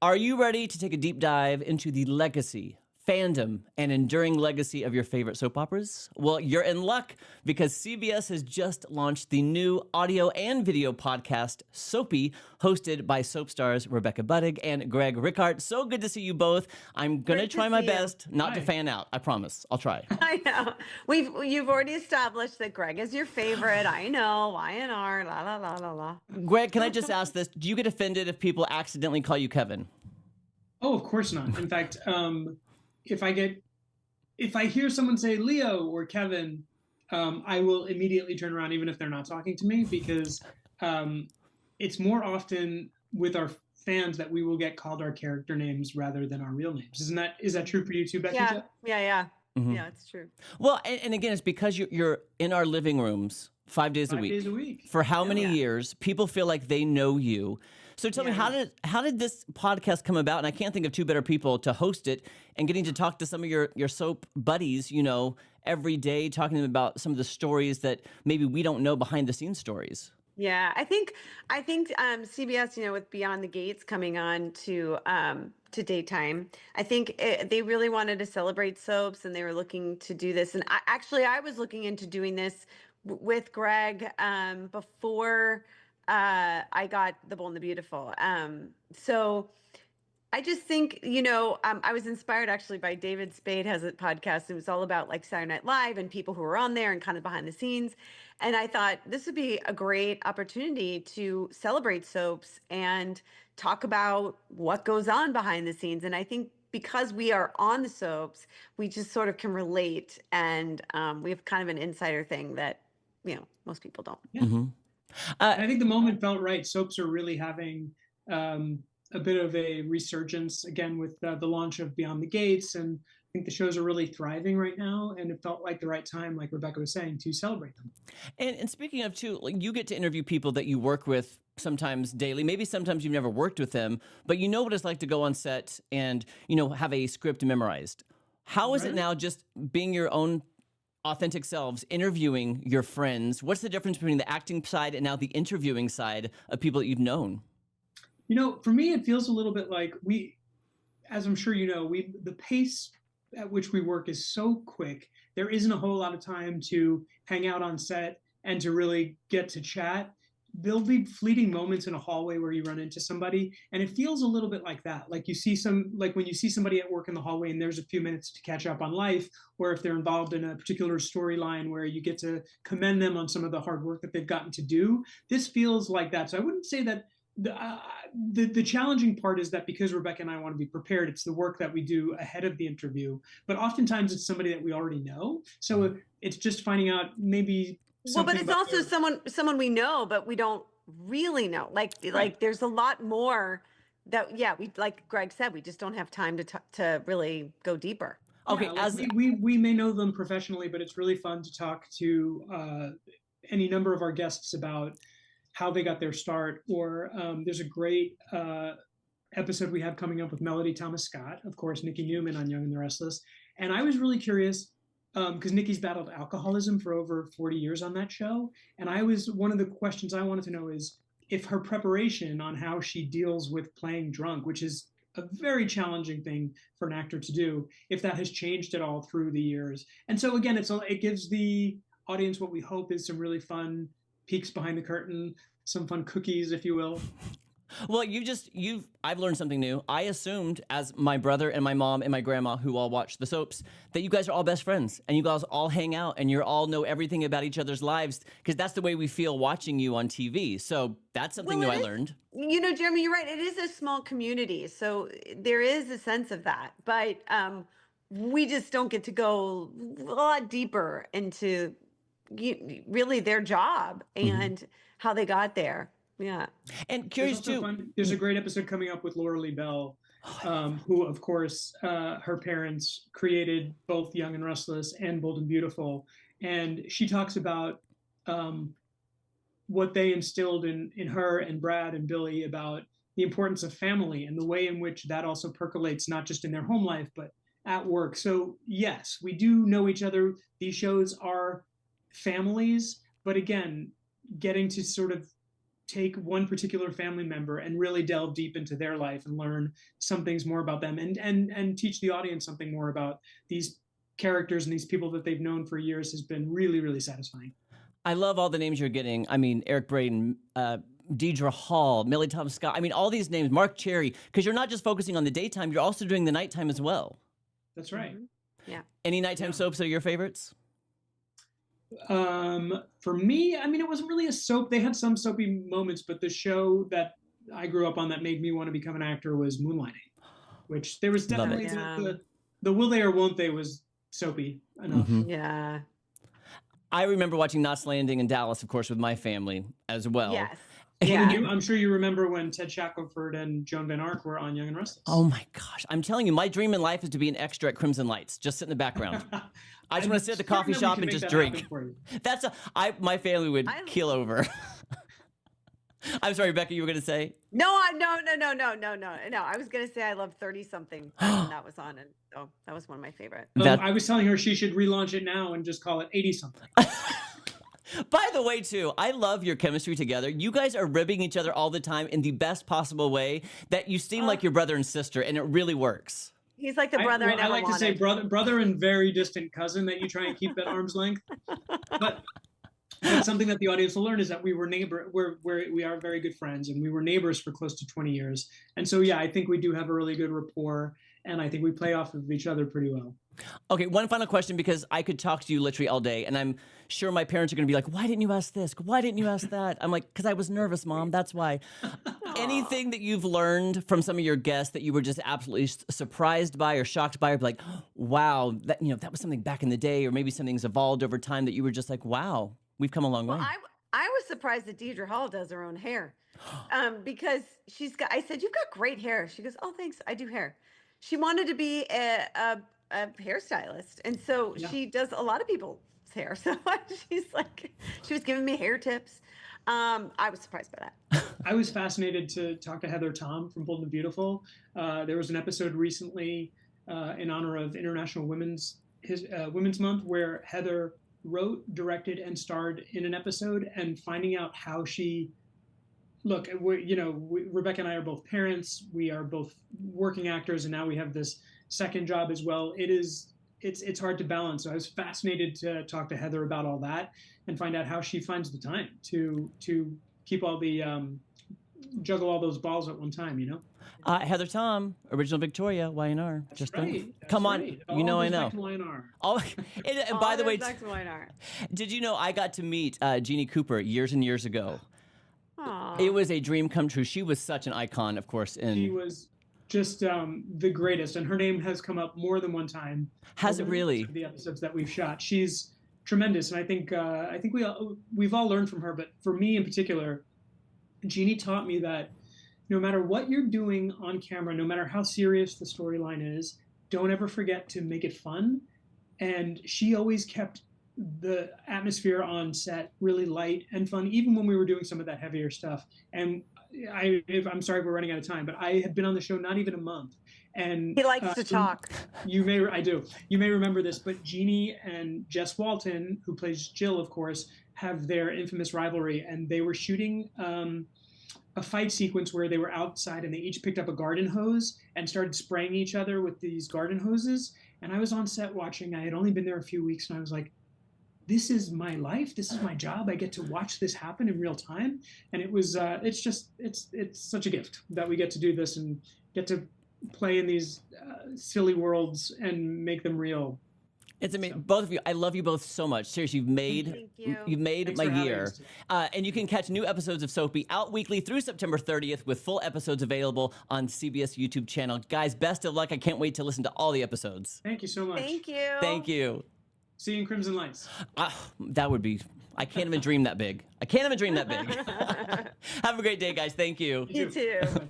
Are you ready to take a deep dive into the legacy, fandom, and enduring legacy of your favorite soap operas? Well, you're in luck because CBS has just launched the new audio and video podcast, Soapy, hosted by soap stars Rebecca Budig and Greg Rikaart. So good to see you both. I'm going to try my best not to fan out. I promise. I'll try. I know. You've already established that Greg is your favorite. I know. YNR, la la la la la. Greg, can I just ask this? Do you get offended if people accidentally call you Kevin? Oh, of course not. In fact, if I hear someone say Leo or Kevin, I will immediately turn around, even if they're not talking to me, because it's more often with our fans that we will get called our character names rather than our real names. Is that true for you too, Becky? Yeah. Mm-hmm. Yeah, it's true. Well, and again, it's because you're in our living rooms 5 days a week. 5 days a week. For how many years? People feel like they know you. So tell me, how did this podcast come about? And I can't think of two better people to host it and getting to talk to some of your soap buddies, every day, talking to them about some of the stories that maybe we don't know, behind the scenes stories. Yeah, I think CBS, with Beyond the Gates coming on to daytime, I think they really wanted to celebrate soaps, and they were looking to do this. And I was looking into doing this with Greg before I got The Bold and the Beautiful. So I just think, I was inspired actually by David Spade has a podcast. It was all about like Saturday Night Live and people who were on there and kind of behind the scenes. And I thought this would be a great opportunity to celebrate soaps and talk about what goes on behind the scenes. And I think because we are on the soaps, we just sort of can relate. And we have kind of an insider thing that, most people don't. Yeah. Mm-hmm. I think the moment felt right. Soaps are really having a bit of a resurgence again with the launch of Beyond the Gates, and I think the shows are really thriving right now, and it felt like the right time, like Rebecca was saying, to celebrate them. And speaking of too, you get to interview people that you work with sometimes daily, maybe sometimes you've never worked with them, but you know what it's like to go on set and have a script memorized. How is it now just being your own authentic selves, interviewing your friends? What's the difference between the acting side and now the interviewing side of people that you've known? For me, it feels a little bit like as I'm sure the pace at which we work is so quick. There isn't a whole lot of time to hang out on set and to really get to chat. There'll be fleeting moments in a hallway where you run into somebody, and it feels a little bit like that. Like when you see somebody at work in the hallway and there's a few minutes to catch up on life, or if they're involved in a particular storyline where you get to commend them on some of the hard work that they've gotten to do. This feels like that. So I wouldn't say that the challenging part is that because Rebecca and I want to be prepared, it's the work that we do ahead of the interview. But oftentimes it's somebody that we already know. So it's just finding out maybe. But it's also someone we know, but we don't really know. Like there's a lot more that we, like Greg said, we just don't have time to really go deeper. Okay, we may know them professionally, but it's really fun to talk to any number of our guests about how they got their start. Or there's a great episode we have coming up with Melody Thomas Scott, of course, Nikki Newman on Young and the Restless. And I was really curious because Nikki's battled alcoholism for over 40 years on that show. And one of the questions I wanted to know is if her preparation on how she deals with playing drunk, which is a very challenging thing for an actor to do, if that has changed at all through the years. And so again, it gives the audience what we hope is some really fun peeks behind the curtain, some fun cookies, if you will. Well, I've learned something new. I assumed, as my brother and my mom and my grandma, who all watch the soaps, that you guys are all best friends and you guys all hang out and you all know everything about each other's lives, because that's the way we feel watching you on TV. So that's something new I learned. Jeremy, you're right. It is a small community, so there is a sense of that. But we just don't get to go a lot deeper into really their job and how they got there. Yeah. And curious too. There's a great episode coming up with Laura Lee Bell, who, of course, her parents created both Young and Restless and Bold and Beautiful. And she talks about what they instilled in her and Brad and Billy about the importance of family and the way in which that also percolates, not just in their home life, but at work. So yes, we do know each other. These shows are families, but again, getting to sort of take one particular family member and really delve deep into their life and learn some things more about them, and teach the audience something more about these characters and these people that they've known for years has been really, really satisfying. I love all the names you're getting. I mean, Eric Braeden, Deidre Hall, Millie Tom Scott. I mean, all these names, Mark Cherry, because you're not just focusing on the daytime, you're also doing the nighttime as well. That's right. Yeah. Any nighttime soaps that are your favorites? For me, I mean, it wasn't really a soap. They had some soapy moments, but the show that I grew up on that made me want to become an actor was Moonlighting, which there was Love definitely it. the will they or won't they was soapy enough. Yeah. I remember watching Knots Landing in Dallas, of course, with my family as well. Yes. And Yeah. I'm sure you remember when Ted Shackelford and Joan Van Ark were on Young and Restless. Oh my gosh. I'm telling you, my dream in life is to be an extra at Crimson Lights. Just sit in the background. I just want to sit at the coffee shop and just drink. My family would keel over. I'm sorry, Rebecca, you were going to say? No. I was gonna say I love 30 something when that was on, and so that was one of my favorite. I was telling her she should relaunch it now and just call it 80 something. By the way, too, I love your chemistry together. You guys are ribbing each other all the time in the best possible way that you seem like your brother and sister, and it really works. He's like the brother I never like wanted. to say brother and very distant cousin that you try and keep at arm's length. But something that the audience will learn is that we are very good friends, and we were neighbors for close to 20 years. And so, yeah, I think we do have a really good rapport, and I think we play off of each other pretty well. Okay, one final question, because I could talk to you literally all day, and I'm sure my parents are going to be like, why didn't you ask this? Why didn't you ask that? I'm like, because I was nervous, Mom. That's why. Anything that you've learned from some of your guests that you were just absolutely surprised by or shocked by, or like, wow, that was something back in the day, or maybe something's evolved over time that you were just like, wow, we've come a long way. I was surprised that Deidre Hall does her own hair, because I said, you've got great hair. She goes, oh, thanks. I do hair. She wanted to be a hairstylist, and so she does a lot of people's hair. So she was giving me hair tips. I was surprised by that. I was fascinated to talk to Heather Tom from Bold and Beautiful. There was an episode recently in honor of International Women's Month where Heather wrote, directed, and starred in an episode, and finding out how she. Look, Rebecca and I are both parents. We are both working actors, and now we have this second job as well. It's hard to balance. So I was fascinated to talk to Heather about all that and find out how she finds the time to keep all the juggle all those balls at one time. Heather Tom, original Victoria, YNR. That's right. Come on, right. I know. YNR. And by the way, did you know I got to meet Jeannie Cooper years and years ago? Aww. It was a dream come true. She was such an icon, of course. She was just the greatest, and her name has come up more than one time. Has it really? The episodes that we've shot, she's tremendous, and I think we've all learned from her. But for me in particular, Jeannie taught me that no matter what you're doing on camera, no matter how serious the storyline is, don't ever forget to make it fun. And she always kept the atmosphere on set really light and fun, even when we were doing some of that heavier stuff. And I'm sorry we're running out of time, but I had been on the show not even a month. And he likes to talk. I do. You may remember this, but Jeannie and Jess Walton, who plays Jill, of course, have their infamous rivalry, and they were shooting a fight sequence where they were outside and they each picked up a garden hose and started spraying each other with these garden hoses. And I was on set watching. I had only been there a few weeks, and I was like, this is my life. This is my job. I get to watch this happen in real time. And it was, it's such a gift that we get to do this and get to play in these silly worlds and make them real. It's amazing. Both of you, I love you both so much. Seriously, you've made Thanks my for having year. us. And you can catch new episodes of Soapy out weekly through September 30th with full episodes available on CBS YouTube channel. Guys, best of luck. I can't wait to listen to all the episodes. Thank you so much. Thank you. Thank you. See you in Crimson Lights. That would be, I can't even dream that big. Have a great day, guys. Thank you. You too.